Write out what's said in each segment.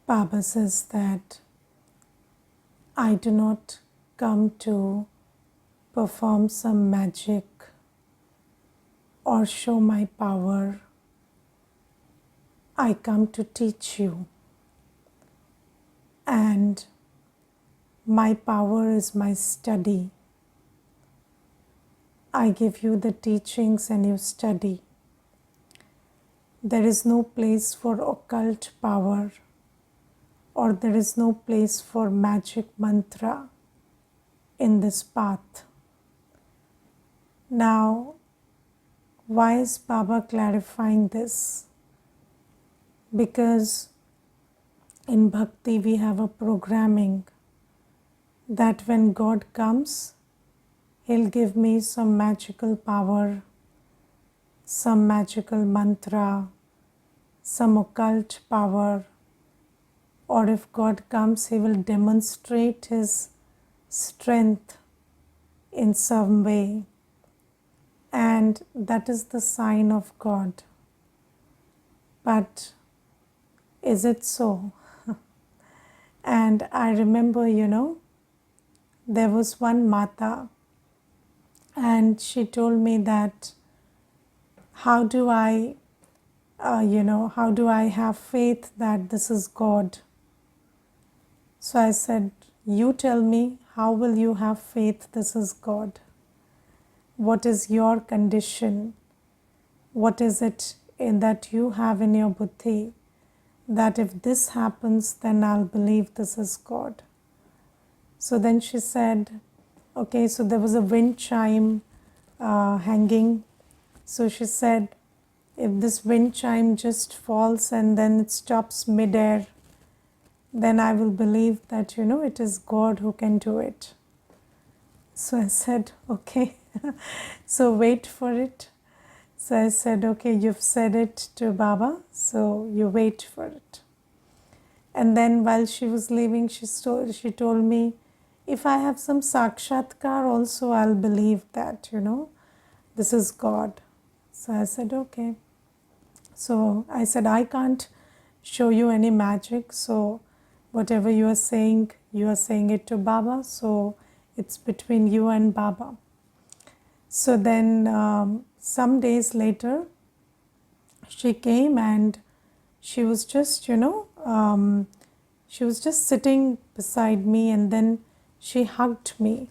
Baba says that I do not come to perform some magic or show my power. I come to teach you, and my power is my study. I give you the teachings and you study. There is no place for occult power, or there is no place for magic mantra in this path. Now, why is Baba clarifying this? Because in Bhakti we have a programming that when God comes, He'll give me some magical power, some magical mantra, some occult power, or if God comes, He will demonstrate His strength in some way, and that is the sign of God. But is it so? And I remember, there was one Mata, and she told me that how do I have faith that this is God? So I said, you tell me, how will you have faith this is God? What is your condition? What is it that you have in your buddhi that if this happens, then I'll believe this is God? So then she said, okay, so there was a wind chime hanging. So she said, if this wind chime just falls and then it stops midair, then I will believe that, it is God who can do it. So I said, okay, so wait for it. So I said, okay, you've said it to Baba, so you wait for it. And then while she was leaving, she told me, if I have some sakshatkar also, I'll believe that, this is God. So I said, okay. So I said, I can't show you any magic, so whatever you are saying it to Baba, so it's between you and Baba. So then some days later, she came and she was just, she was just sitting beside me, and then she hugged me.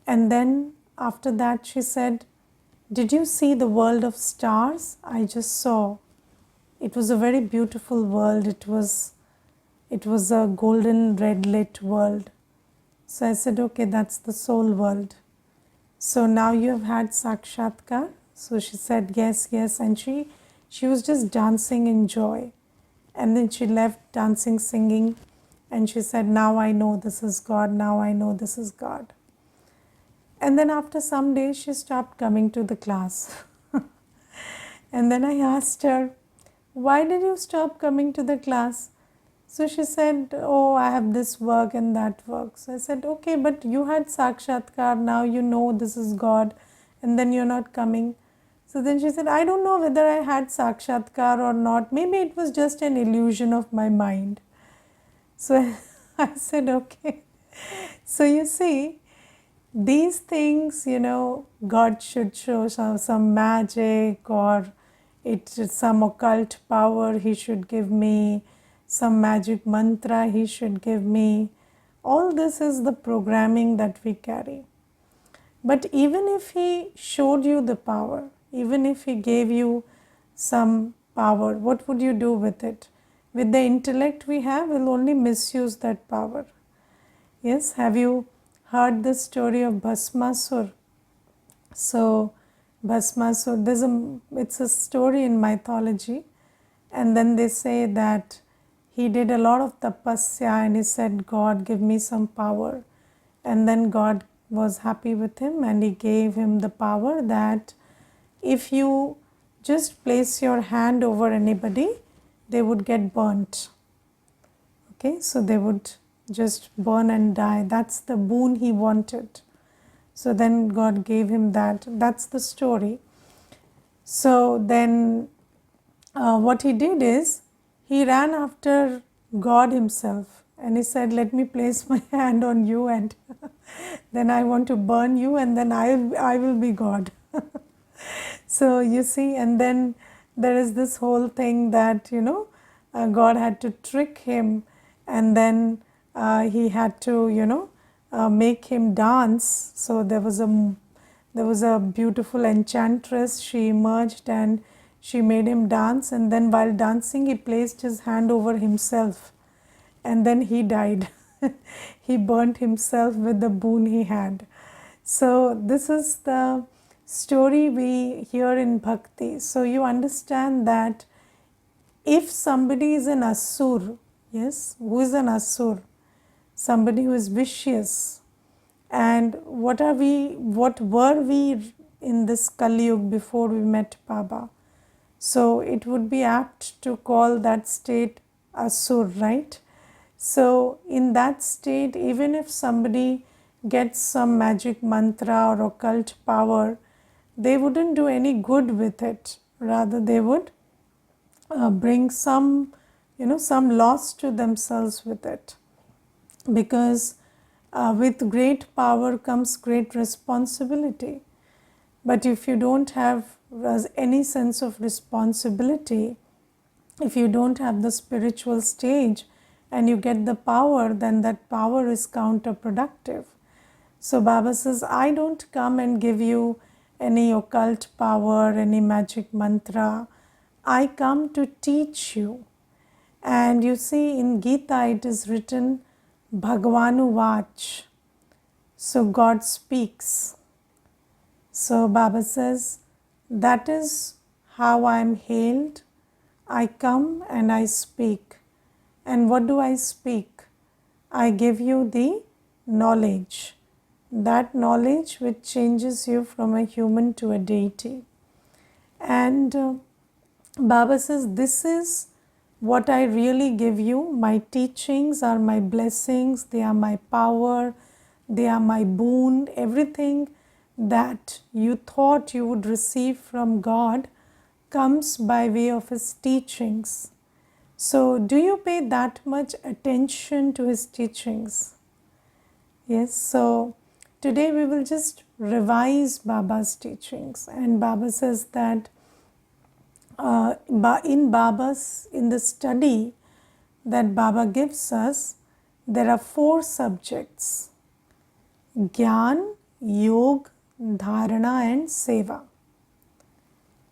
And then after that she said, did you see the world of stars I just saw? It was a very beautiful world. It was a golden red lit world. So I said, okay, that's the soul world. So now you have had sakshatkar? So she said, yes, yes. And she was just dancing in joy. And then she left dancing, singing. And she said, now I know this is God. Now I know this is God. And then after some days, she stopped coming to the class. And then I asked her, why did you stop coming to the class? So she said, oh, I have this work and that work. So I said, okay, but you had sakshatkar, now you know this is God, and then you're not coming. So then she said, I don't know whether I had sakshatkar or not. Maybe it was just an illusion of my mind. So I said, okay. So you see, these things, God should show some magic, or it's some occult power He should give me, some magic mantra He should give me. All this is the programming that we carry. But even if He showed you the power, even if He gave you some power, what would you do with it? With the intellect we have, we'll only misuse that power. Yes, have you heard the story of Bhasmasur? So Bhasmasur, it's a story in mythology, and then they say that he did a lot of tapasya and he said, God, give me some power. And then God was happy with him and He gave him the power that if you just place your hand over anybody, they would get burnt. Okay, so they would just burn and die. That's the boon he wanted. So then God gave him that. That's the story. So then what he did is, he ran after God himself. And he said, let me place my hand on you, and then I want to burn you, and then I will be God. So you see, and then there is this whole thing that, God had to trick him, and then he had to, make him dance. So there was a beautiful enchantress. She emerged and she made him dance, and then while dancing, he placed his hand over himself, and then he died. He burnt himself with the boon he had. So, this is the story we hear in Bhakti. So, you understand that if somebody is an asur, yes, who is an asur? Somebody who is vicious. And what were we in this Kali Yuga before we met Baba? So it would be apt to call that state asur, right? So in that state, even if somebody gets some magic mantra or occult power, they wouldn't do any good with it. Rather, they would bring some loss to themselves with it, because with great power comes great responsibility. But if you don't have any sense of responsibility, if you don't have the spiritual stage and you get the power, then that power is counterproductive. So Baba says, I don't come and give you any occult power, any magic mantra. I come to teach you. And you see, in Gita it is written Bhagavanu Vach. So God speaks. So Baba says, that is how I am hailed. I come and I speak. And what do I speak? I give you the knowledge. That knowledge which changes you from a human to a deity. And Baba says, this is what I really give you. My teachings are my blessings, they are my power, they are my boon. Everything that you thought you would receive from God comes by way of His teachings. So, do you pay that much attention to His teachings? Yes, so today we will just revise Baba's teachings, and Baba says that in the study that Baba gives us, there are 4 subjects: Gyan, Yog, Dharana and Seva.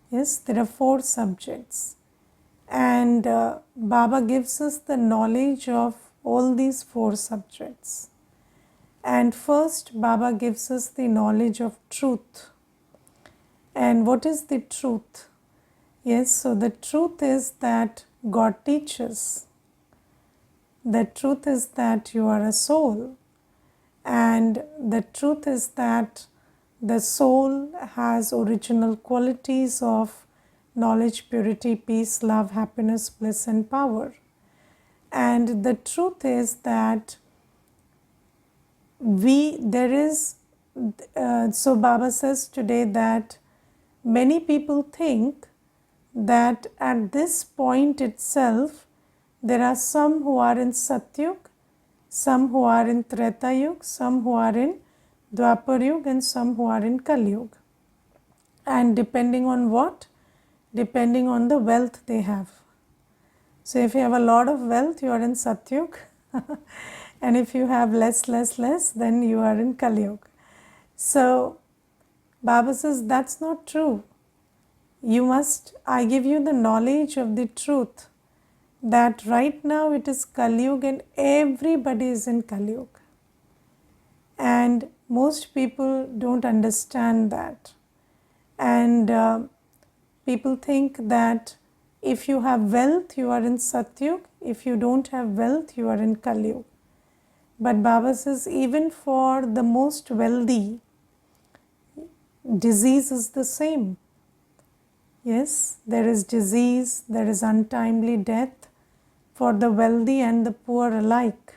Yes, there are 4 subjects, and Baba gives us the knowledge of all these 4 subjects. And first, Baba gives us the knowledge of truth. And what is the truth? Yes, so the truth is that God teaches. The truth is that you are a soul. And the truth is that the soul has original qualities of knowledge, purity, peace, love, happiness, bliss and power. And the truth is that so Baba says today that many people think that at this point itself there are some who are in Satyug, some who are in Treta Yuga, some who are in Dwapar Yuga and some who are in Kali Yuga. And depending on what? Depending on the wealth they have. So if you have a lot of wealth, you are in Satyug. And if you have less, then you are in Kali Yuga. So Baba says that's not true. I give you the knowledge of the truth that right now it is Kali Yuga and everybody is in Kali Yuga. And most people don't understand that. And people think that if you have wealth, you are in Satyug. If you don't have wealth, you are in Kali Yuga. But Baba says even for the most wealthy, disease is the same. Yes, there is disease, there is untimely death for the wealthy and the poor alike.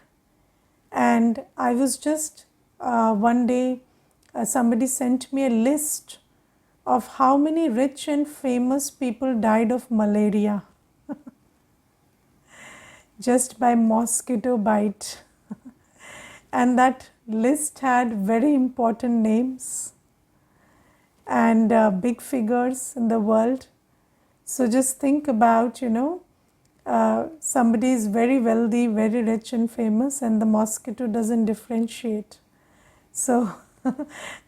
And I was just one day, somebody sent me a list of how many rich and famous people died of malaria. just by mosquito bite. And that list had very important names and big figures in the world. So just think about, somebody is very wealthy, very rich and famous, and the mosquito doesn't differentiate. So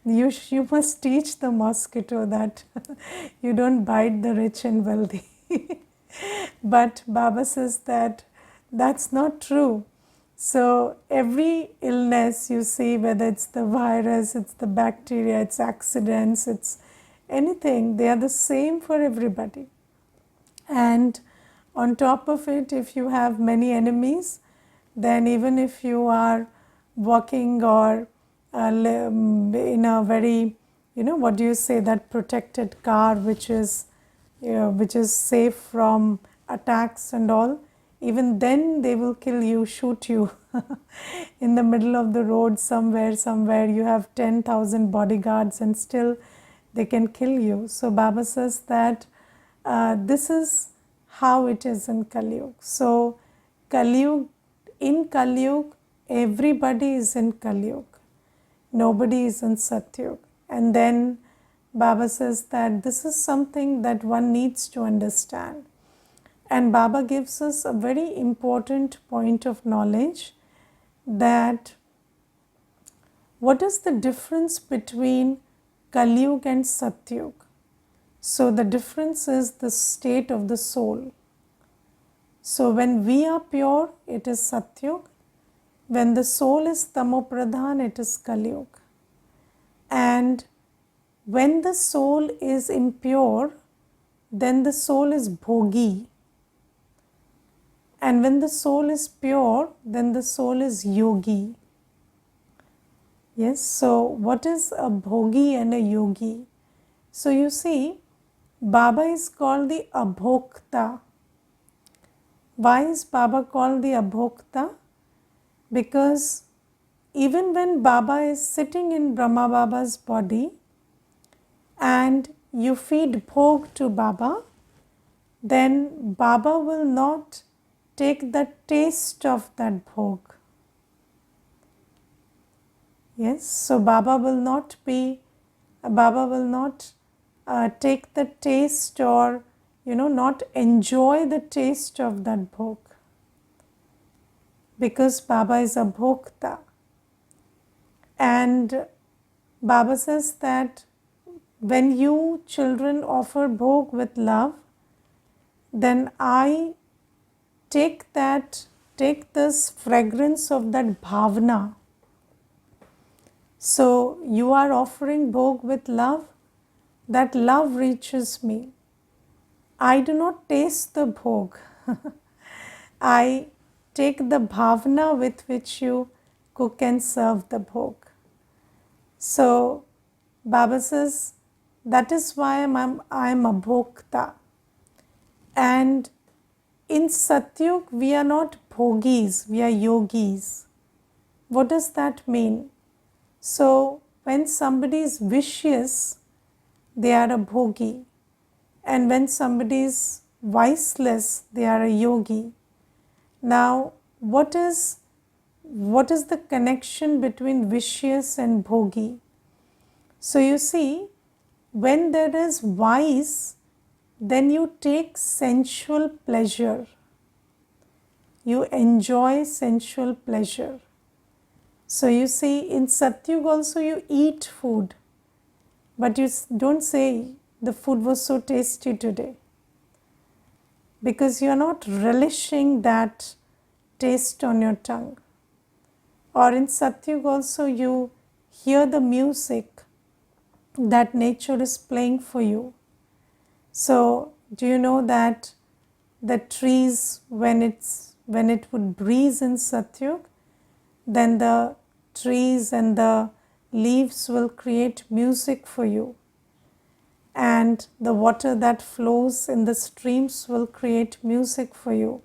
you must teach the mosquito that you don't bite the rich and wealthy. But Baba says that that's not true. So every illness you see, whether it's the virus, it's the bacteria, it's accidents, it's anything, they are the same for everybody. And on top of it, if you have many enemies, then even if you are walking or in a very, what do you say, that protected car which is safe from attacks and all, even then they will kill you, shoot you in the middle of the road somewhere you have 10,000 bodyguards and still they can kill you. So Baba says that this is how it is in Kali Yuga. So in Kali Yuga, everybody is in Kali Yuga. Nobody is in Satyug. And then Baba says that this is something that one needs to understand. And Baba gives us a very important point of knowledge, that what is the difference between Kali Yuga and Satyug. So the difference is the state of the soul. So when we are pure, it is Satyug. When the soul is Tamopradhan, it is Kali Yuga. And when the soul is impure, then the soul is Bhogi. And when the soul is pure, then the soul is Yogi. Yes, so what is a Bhogi and a Yogi? So you see, Baba is called the Abhokta. Why is Baba called the Abhokta? Because even when Baba is sitting in Brahma Baba's body and you feed Bhog to Baba, then Baba will not take the taste of that Bhog. Yes, so Baba will not take the taste or not enjoy the taste of that Bhog, because Baba is a Bhokta. And Baba says that when you children offer Bhog with love, then I take this fragrance of that bhavana. So you are offering Bhog with love, that love reaches me. I do not taste the Bhog. I take the bhavana with which you cook and serve the Bhog. So Baba says that is why I am a Bhokta. And in Satyug, we are not Bhogis, we are Yogis. What does that mean? So when somebody is vicious, they are a Bhogi. And when somebody is viceless, they are a Yogi. Now, what is the connection between vicious and Bhogi? So you see, when there is vice, then you take sensual pleasure. You enjoy sensual pleasure. So you see, in Satyug also you eat food, but you don't say the food was so tasty today, because you are not relishing that taste on your tongue. Or in Satyug also you hear the music that nature is playing for you. So do you know that the trees, when it would breeze in Satyug, then the trees and the leaves will create music for you, and the water that flows in the streams will create music for you,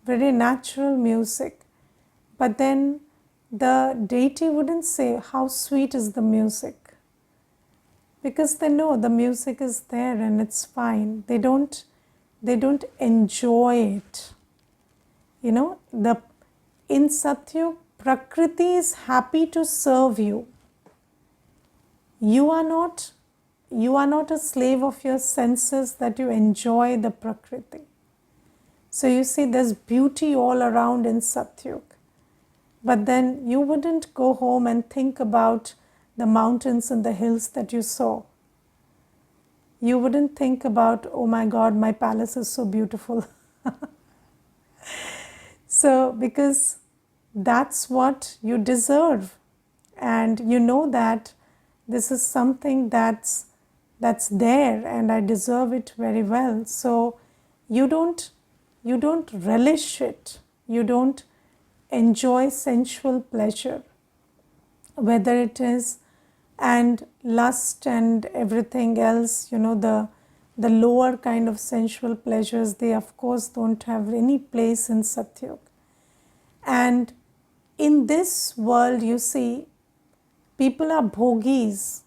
very natural music. But then the deity wouldn't say how sweet is the music, because they know the music is there and it's fine. They don't enjoy it. In Satyug, Prakriti is happy to serve you. You are not a slave of your senses, that you enjoy the Prakriti. So you see, there's beauty all around in Satyug. But then you wouldn't go home and think about the mountains and the hills that you saw. You wouldn't think about, oh my God, my palace is so beautiful. So, because that's what you deserve, and you know that this is something that's there, and I deserve it very well. So you don't relish it. You don't enjoy sensual pleasure, whether it is, and lust and everything else, the lower kind of sensual pleasures, they of course don't have any place in Satyug. And in this world, you see, people are bhogis.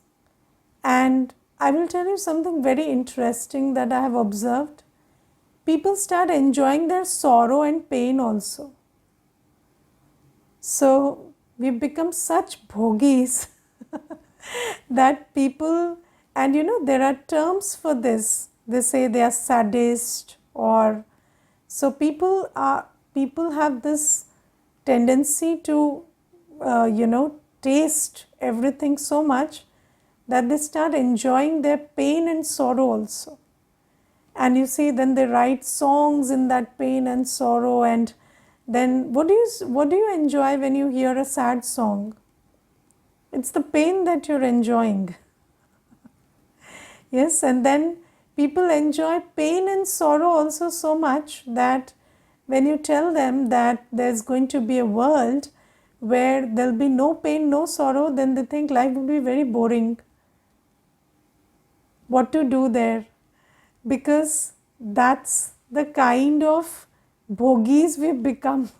And I will tell you something very interesting that I have observed. People start enjoying their sorrow and pain also. So we become such bhogis that people, and there are terms for this. They say they are sadist, or so people have this tendency to taste everything so much that they start enjoying their pain and sorrow also. And you see, then they write songs in that pain and sorrow. And then what do you enjoy when you hear a sad song? It's the pain that you're enjoying. Yes, and then people enjoy pain and sorrow also so much that when you tell them that there's going to be a world where there'll be no pain, no sorrow, then they think life would be very boring. What to do there? Because that's the kind of bhogis we've become.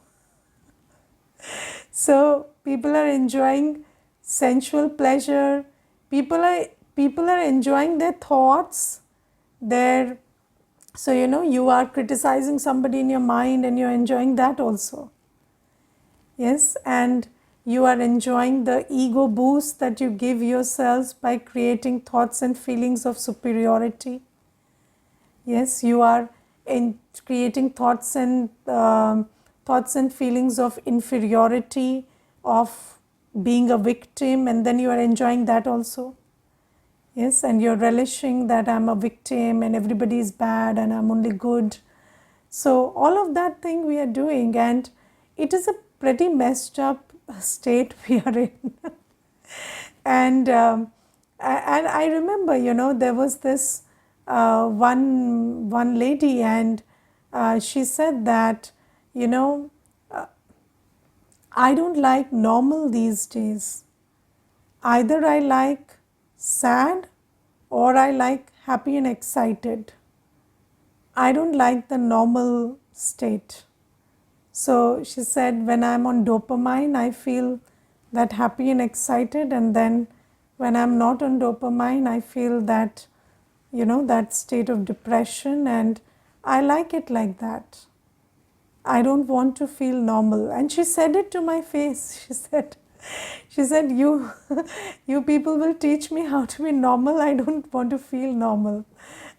So people are enjoying sensual pleasure. People are enjoying their thoughts. So you are criticizing somebody in your mind, and you're enjoying that also. Yes, and you are enjoying the ego boost that you give yourselves by creating thoughts and feelings of superiority. Yes, you are creating thoughts and feelings of inferiority, of being a victim, and then you are enjoying that also. Yes, and you're relishing that I'm a victim and everybody is bad and I'm only good. So all of that thing we are doing, and it is a pretty messed up state we are in. And I remember, there was this one lady, and she said that, I don't like normal these days. Either I like sad or I like happy and excited. I don't like the normal state. So she said, when I'm on dopamine, I feel that happy and excited, and then when I'm not on dopamine, I feel that, that state of depression, and I like it like that. I don't want to feel normal. And she said it to my face. She said, you people will teach me how to be normal. I don't want to feel normal.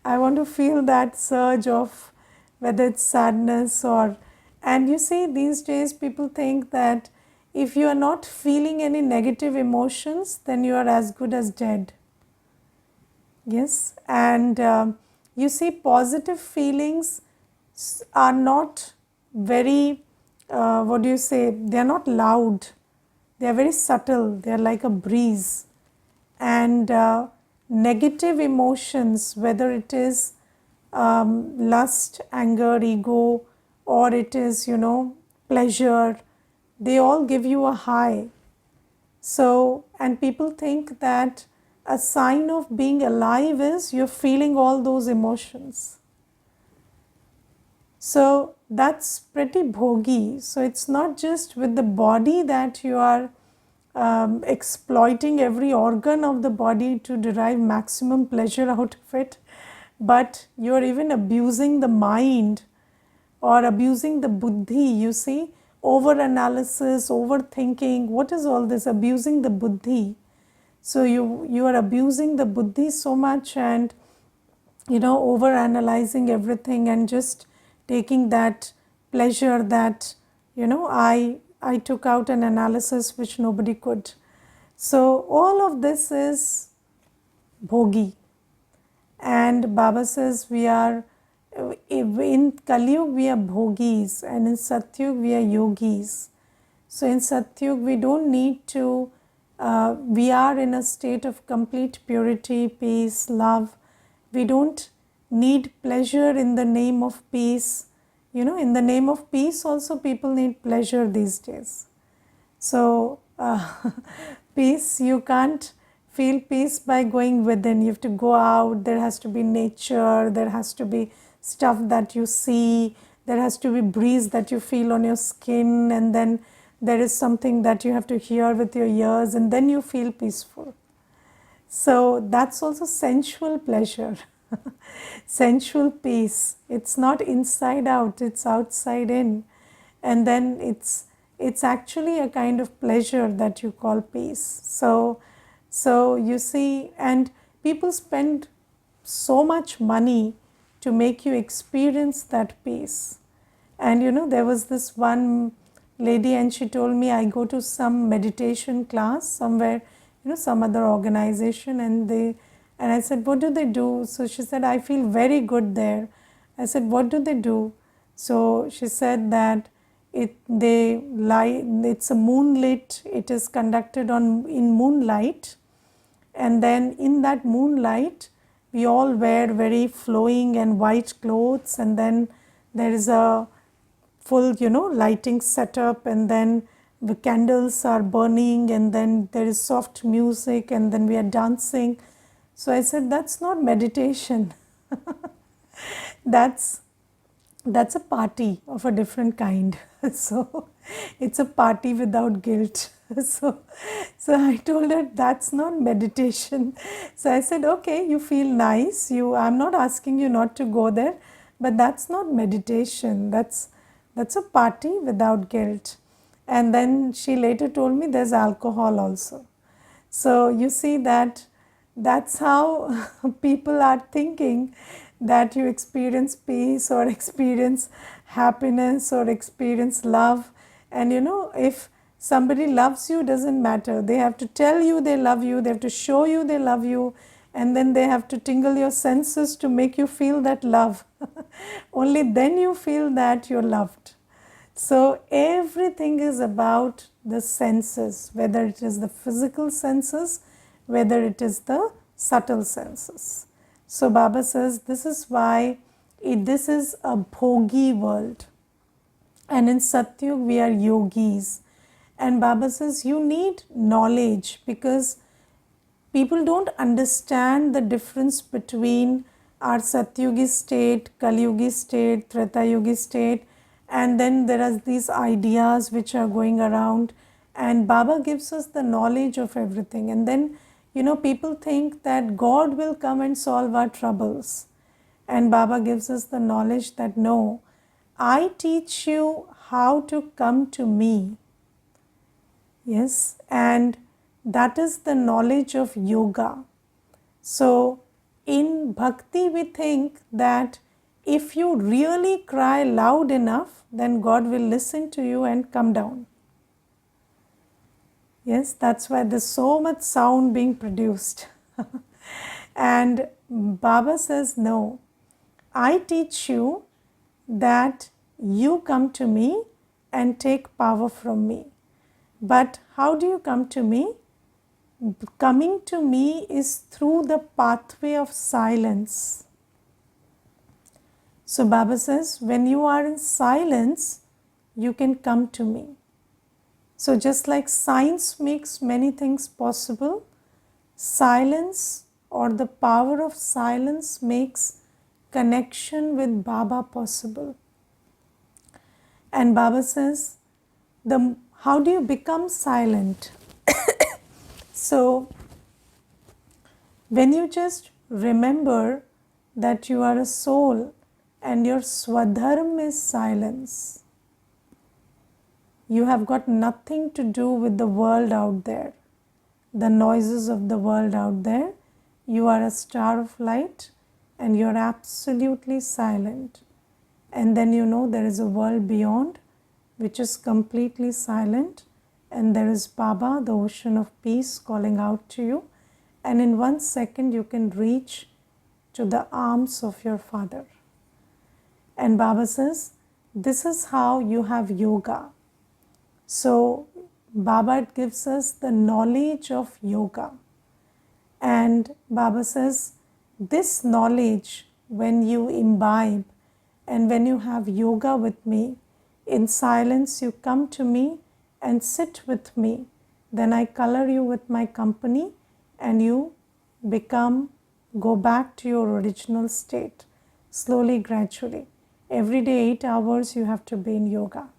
I want to feel that surge of whether it's sadness or, and you see, these days people think that if you are not feeling any negative emotions, then you are as good as dead. Yes, and you see, positive feelings are not very, they are not loud. They are very subtle. They are like a breeze. And negative emotions, whether it is lust, anger, ego, or it is, pleasure, they all give you a high. So, and people think that a sign of being alive is you're feeling all those emotions. So that's pretty bhogi. So it's not just with the body that you are exploiting every organ of the body to derive maximum pleasure out of it, but you're even abusing the mind or abusing the buddhi. You see, over analysis, overthinking. What is all this? Abusing the buddhi. So you are abusing the buddhi so much, and over analyzing everything, and just taking that pleasure that I took out an analysis which nobody could. So all of this is bhogi. And Baba says we are, in Kaliyug we are bhogis, and in Satyug we are yogis. So in Satyug we don't need to, we are in a state of complete purity, peace, love. We don't need pleasure in the name of peace. In the name of peace also people need pleasure these days. So peace, you can't feel peace by going within. You have to go out. There has to be nature. There has to be stuff that you see. There has to be breeze that you feel on your skin, and then there is something that you have to hear with your ears, and then you feel peaceful. So that's also sensual pleasure, sensual peace. It's not inside out, it's outside in. And then it's actually a kind of pleasure that you call peace. So you see, and people spend so much money to make you experience that peace. And there was this one lady, and she told me, I go to some meditation class somewhere, some other organization, and I said, what do they do? So she said, I feel very good there. I said, what do they do? So she said that it's a moonlit, it is conducted in moonlight, and then in that moonlight we all wear very flowing and white clothes, and then there is a full lighting setup, and then the candles are burning, and then there is soft music, and then we are dancing. So I said, that's not meditation. that's a party of a different kind. So it's a party without guilt. So I told her, that's not meditation. So I said, okay, you feel nice, I'm not asking you not to go there, but that's not meditation. That's a party without guilt. And then she later told me there's alcohol also. So you see that's how people are thinking that you experience peace or experience happiness or experience love. And if somebody loves you, doesn't matter. They have to tell you they love you, they have to show you they love you, and then they have to tingle your senses to make you feel that love. Only then you feel that you're loved. So everything is about the senses, whether it is the physical senses, whether it is the subtle senses. So Baba says this is why this is a bhogi world, and in Satyug we are yogis. And Baba says you need knowledge, because people don't understand the difference between our Satyugi state, Kaliyugi state, Tretayugi state, and then there are these ideas which are going around, and Baba gives us the knowledge of everything. And then people think that God will come and solve our troubles, and Baba gives us the knowledge that no, I teach you how to come to me. Yes, and that is the knowledge of yoga. So in bhakti we think that if you really cry loud enough, then God will listen to you and come down. Yes, that's why there's so much sound being produced. And Baba says, no, I teach you that you come to me and take power from me. But how do you come to me? Coming to me is through the pathway of silence. So Baba says, when you are in silence, you can come to me. So just like science makes many things possible, silence or the power of silence makes connection with Baba possible. And Baba says, how do you become silent? So when you just remember that you are a soul and your swadharma is silence. You have got nothing to do with the world out there, the noises of the world out there. You are a star of light and you are absolutely silent. And then you know there is a world beyond which is completely silent, and there is Baba, the ocean of peace, calling out to you, and in 1 second you can reach to the arms of your Father. And Baba says, this is how you have yoga. So Baba gives us the knowledge of yoga. And Baba says, this knowledge, when you imbibe and when you have yoga with me, in silence you come to me and sit with me. Then I color you with my company and you go back to your original state, slowly, gradually. Every day 8 hours you have to be in yoga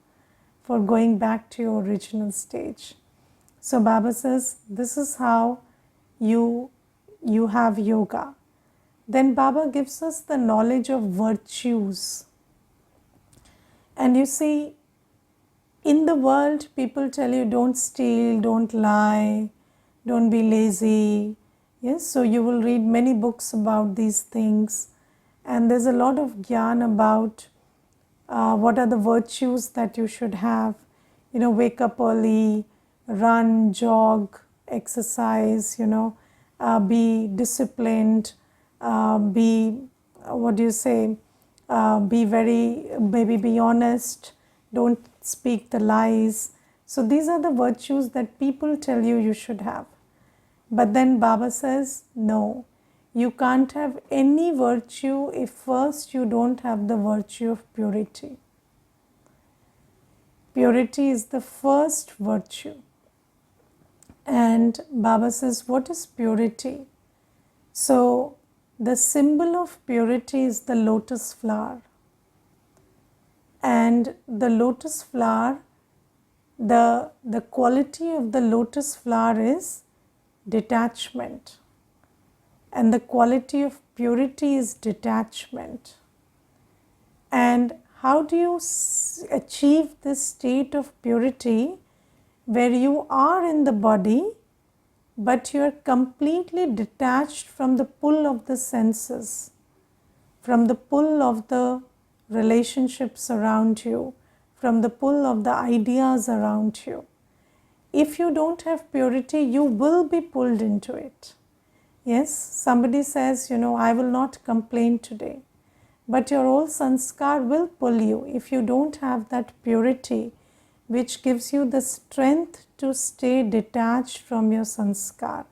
for going back to your original stage. So Baba says, this is how you have yoga. Then Baba gives us the knowledge of virtues. And you see, in the world, people tell you don't steal, don't lie, don't be lazy. Yes, so you will read many books about these things. And there's a lot of gyan about what are the virtues that you should have. You know, wake up early, run, jog, exercise, be disciplined, be honest, don't speak the lies. So these are the virtues that people tell you should have. But then Baba says, no, you can't have any virtue if first you don't have the virtue of purity. Purity is the first virtue. And Baba says, what is purity? So the symbol of purity is the lotus flower. And the lotus flower, the quality of the lotus flower is detachment. And the quality of purity is detachment. And how do you achieve this state of purity where you are in the body, but you are completely detached from the pull of the senses, from the pull of the relationships around you, from the pull of the ideas around you? If you don't have purity, you will be pulled into it. Yes, somebody says, I will not complain today. But your old sanskar will pull you if you don't have that purity, which gives you the strength to stay detached from your sanskar.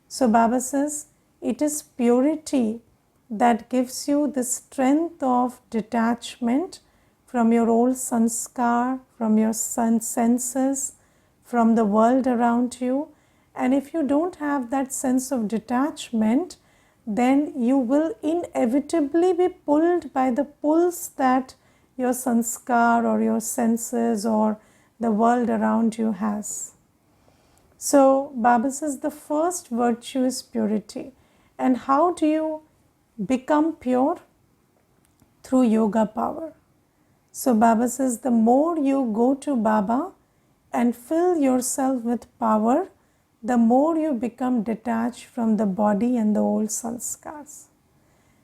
So Baba says, it is purity that gives you the strength of detachment from your old sanskar, from your senses, from the world around you. And if you don't have that sense of detachment, then you will inevitably be pulled by the pulls that your sanskar or your senses or the world around you has. So Baba says the first virtue is purity. And how do you become pure? Through yoga power. So Baba says the more you go to Baba and fill yourself with power, the more you become detached from the body and the old sanskars.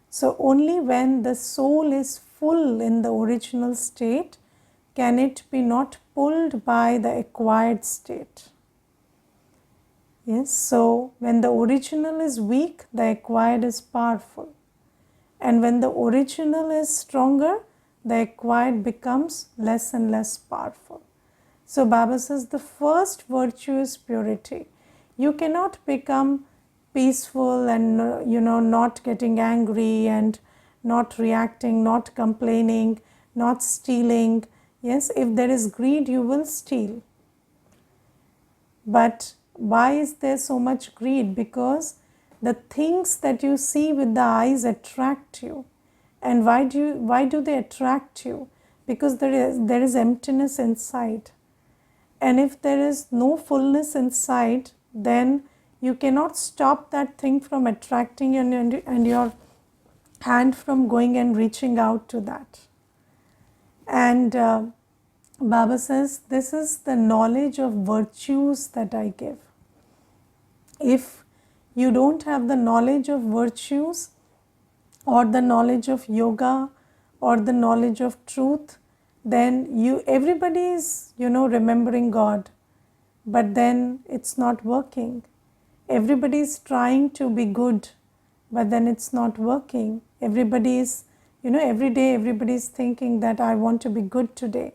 So only when the soul is full in the original state can it be not pulled by the acquired state. Yes, so when the original is weak, the acquired is powerful. And when the original is stronger, the acquired becomes less and less powerful. So Baba says the first virtue is purity. You cannot become peaceful and not getting angry and not reacting, not complaining, not stealing. Yes, if there is greed, you will steal. But why is there so much greed? Because the things that you see with the eyes attract you. And why do they attract you? Because there is emptiness inside. And if there is no fullness inside, then you cannot stop that thing from attracting you, and your hand from going and reaching out to that. And Baba says, this is the knowledge of virtues that I give. If you don't have the knowledge of virtues, or the knowledge of yoga, or the knowledge of truth, then everybody is remembering God, but then it's not working. Everybody is trying to be good, but then it's not working. Everybody is, every day everybody is thinking that I want to be good today,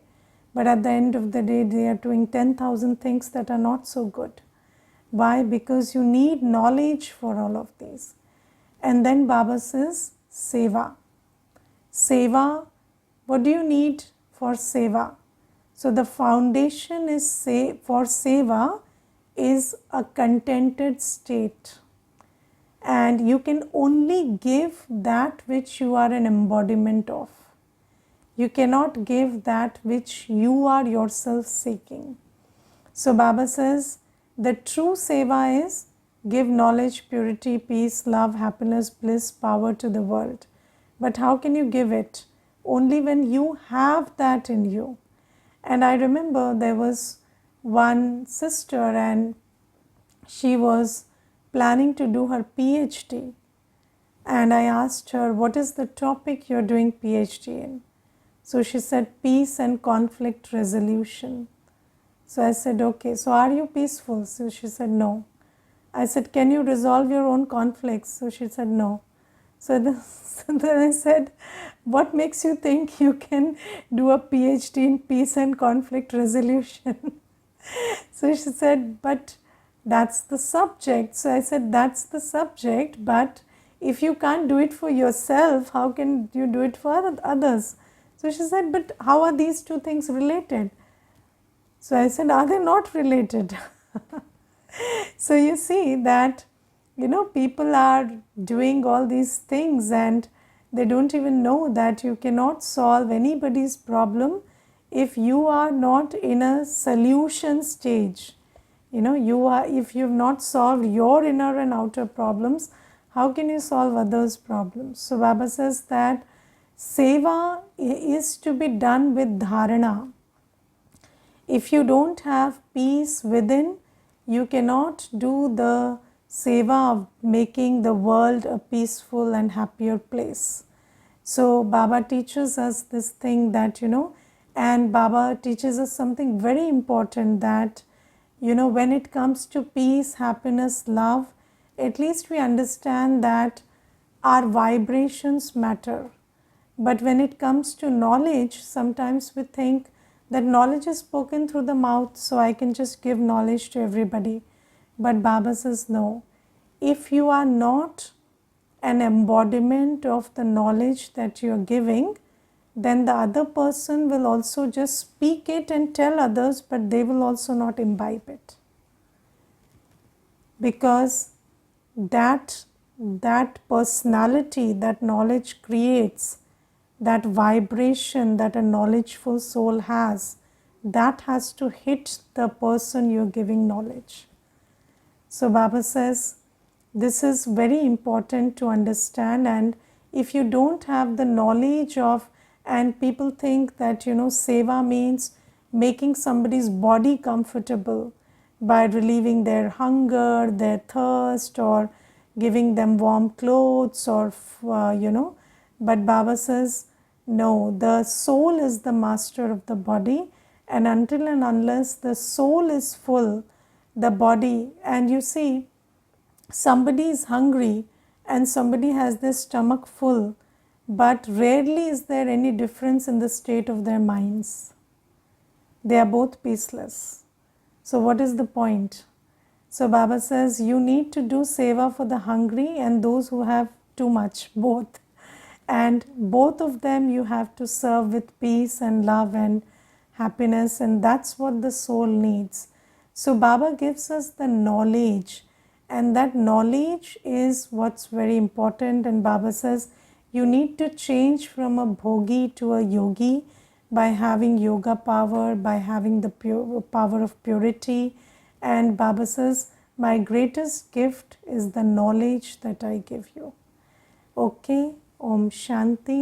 but at the end of the day they are doing 10,000 things that are not so good. Why? Because you need knowledge for all of these. And then Baba says, Seva. Seva, what do you need for Seva? So the foundation is for Seva is a contented state. And you can only give that which you are an embodiment of. You cannot give that which you are yourself seeking. So Baba says, the true Seva is give knowledge, purity, peace, love, happiness, bliss, power to the world. But how can you give it? Only when you have that in you. And I remember there was one sister and she was planning to do her PhD. And I asked her, what is the topic you're doing PhD in? So she said, peace and conflict resolution. So I said, okay, so are you peaceful? So she said, no. I said, can you resolve your own conflicts? So she said, no. So then I said, what makes you think you can do a PhD in peace and conflict resolution? So she said, but that's the subject. So I said, that's the subject, but if you can't do it for yourself, how can you do it for others? So she said, but how are these two things related? So I said, are they not related? So you see that, people are doing all these things and they don't even know that you cannot solve anybody's problem if you are not in a solution stage. If you've not solved your inner and outer problems, how can you solve others' problems? So Baba says that Seva is to be done with dharana. If you don't have peace within, you cannot do the seva of making the world a peaceful and happier place. So Baba teaches us this thing that, and Baba teaches us something very important that, when it comes to peace, happiness, love, at least we understand that our vibrations matter. But when it comes to knowledge, sometimes we think that knowledge is spoken through the mouth, so I can just give knowledge to everybody. But Baba says no. If you are not an embodiment of the knowledge that you are giving, then the other person will also just speak it and tell others, but they will also not imbibe it. Because that personality, that knowledge creates, that vibration that a knowledgeful soul has, that has to hit the person you're giving knowledge. So Baba says, this is very important to understand, and if you don't have the knowledge of, and people think that, seva means making somebody's body comfortable by relieving their hunger, their thirst, or giving them warm clothes, or, but Baba says, no, the soul is the master of the body, and until and unless the soul is full, the body, and you see, somebody is hungry and somebody has their stomach full, but rarely is there any difference in the state of their minds. They are both peaceless. So what is the point? So Baba says you need to do seva for the hungry and those who have too much, both. And both of them you have to serve with peace and love and happiness, and that's what the soul needs. So Baba gives us the knowledge, and that knowledge is what's very important. And Baba says you need to change from a Bhogi to a Yogi by having yoga power, by having the power of purity. And Baba says, my greatest gift is the knowledge that I give you. Okay, Om Shanti.